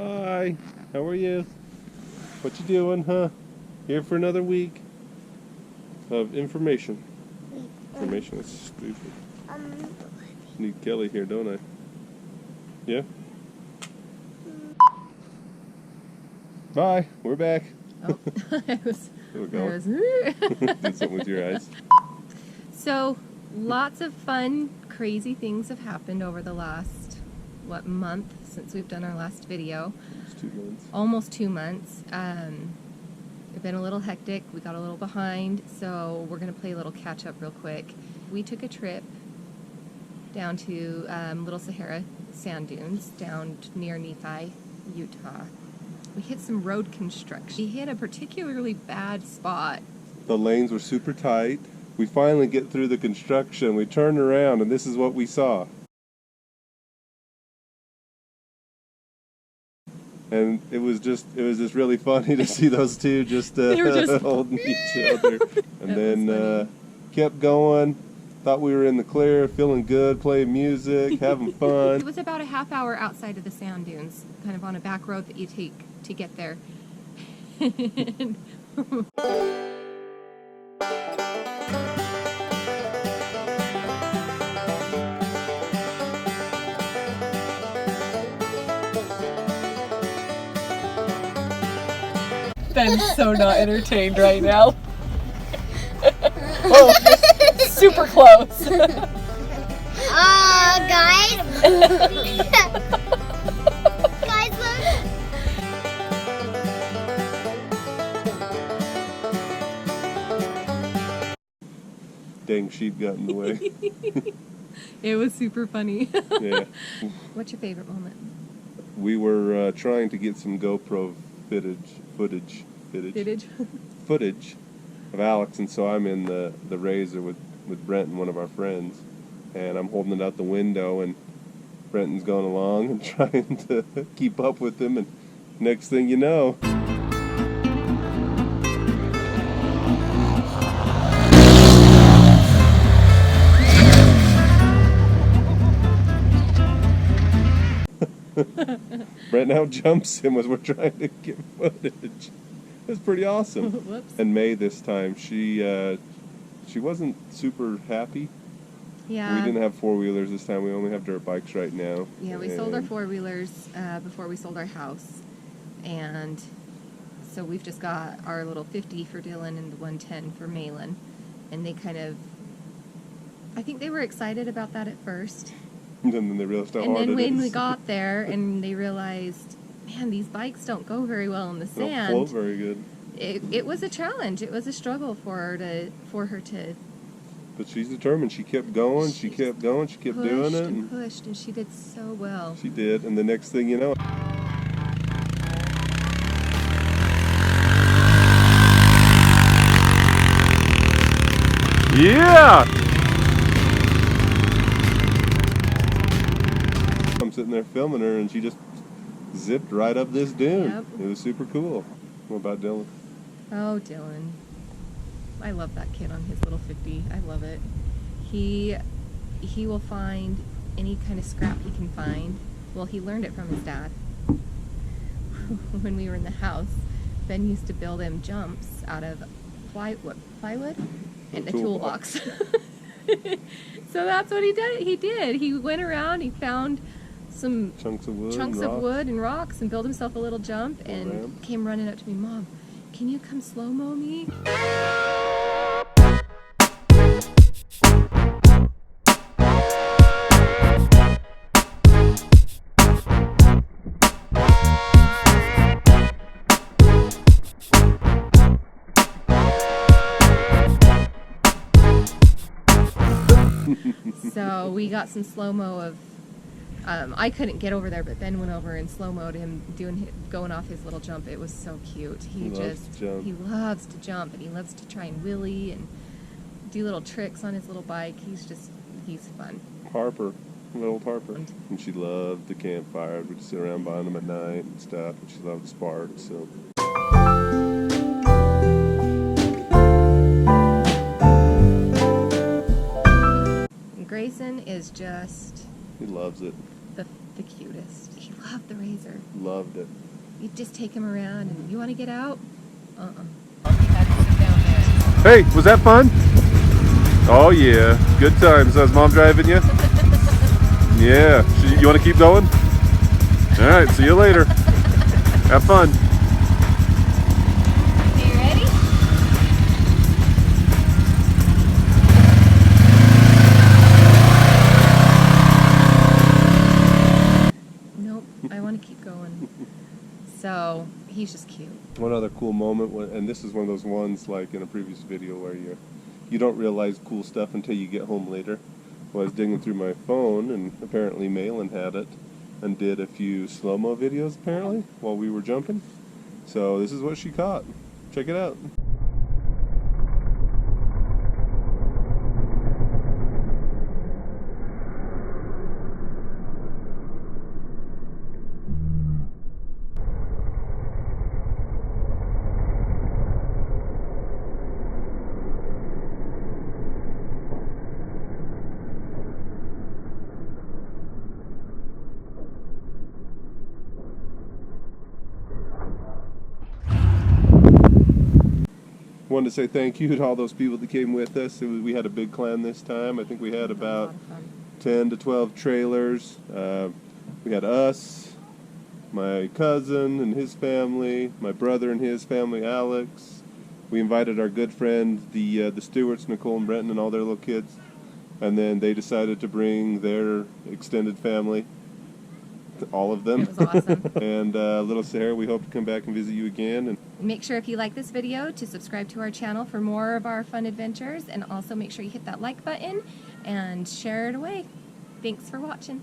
Hi, how are you? What you doing, huh? Here for another week of information. Information is stupid. Need Kelly here, don't I? Yeah? Bye, we're back. Oh, I was. Did something with your eyes. So, lots of fun, crazy things have happened over the last, month since we've done our last video. It's 2 months. Almost 2 months. It's been a little hectic. We got a little behind, so we're going to play a little catch up real quick. We took a trip down to Little Sahara Sand Dunes down near Nephi, Utah. We hit some road construction. We hit a particularly bad spot. The lanes were super tight. We finally get through the construction. We turned around and this is what we saw. And it was just really funny to see those two just, They were just holding each other. And then kept going. Thought we were in the clear, feeling good, playing music, having fun. It was about a half hour outside of the sand dunes, kind of on a back road that you take to get there. Ben's so not entertained right now. Oh, super close. Guys. Guys, look. Dang sheep got in the way. It was super funny. Yeah. What's your favorite moment? We were trying to get some GoPro footage of Alex, and so I'm in the Razor with Brent and one of our friends, and I'm holding it out the window, and Brenton's going along and trying to keep up with him, and next thing you know, Brent now jumps him as we're trying to get footage. It was pretty awesome. Whoops. And May this time, she wasn't super happy. Yeah. We didn't have 4-wheelers this time. We only have dirt bikes right now. Yeah, we sold our 4-wheelers before we sold our house. And so we've just got our little 50 for Dylan and the 110 for Malin. And they I think they were excited about that at first. And then they realized how hard it is. And then when we got there and they realized, man, these bikes don't go very well in the They don't sand. float very good. It was a challenge. It was a struggle for her to. But she's determined. She kept going. She kept going. She kept doing it. And pushed, and she did so well. She did. And the next thing you know, yeah! I'm sitting there filming her, and she just zipped right up this dune. Yep. It was super cool. What about Dylan? Oh, Dylan. I love that kid on his little 50. I love it. He will find any kind of scrap he can find. Well, he learned it from his dad. When we were in the house, Ben used to build him jumps out of plywood and a toolbox. So that's what he did. He went around, he found some chunks of wood and rocks and built himself a little jump and came running up to me, Mom, can you come slow-mo me? So we got some slow-mo of, I couldn't get over there, but Ben went over and slow-moed him going off his little jump. It was so cute. He loves to jump, and he loves to try and wheelie and do little tricks on his little bike. He's fun. Little Harper. And she loved the campfire. We'd sit around behind them at night and stuff, and she loved the sparks, so. Grayson is just He loves it. the The cutest. He loved the razor. Loved it. You just take him around and you want to get out? Hey, was that fun? Oh yeah, good times. So is Mom driving you? Yeah. You want to keep going? All right, see you later. Have fun. Are you ready? Nope, I want to keep going. So, he's just cute. One other cool moment, and this is one of those ones like in a previous video where you don't realize cool stuff until you get home later. Well, I was digging through my phone, and apparently Malin had it, and did a few slow-mo videos apparently while we were jumping. So this is what she caught. Check it out. Wanted to say thank you to all those people that came with us. We had a big clan this time. I think we had about 10 to 12 trailers. We had us, my cousin and his family, my brother and his family, Alex. We invited our good friend, the Stewarts, Nicole and Brenton, and all their little kids. And then they decided to bring their extended family, all of them. It was awesome. And Little Sahara, we hope to come back and visit you again. And make sure if you like this video to subscribe to our channel for more of our fun adventures, and also make sure you hit that like button and share it away. Thanks for watching.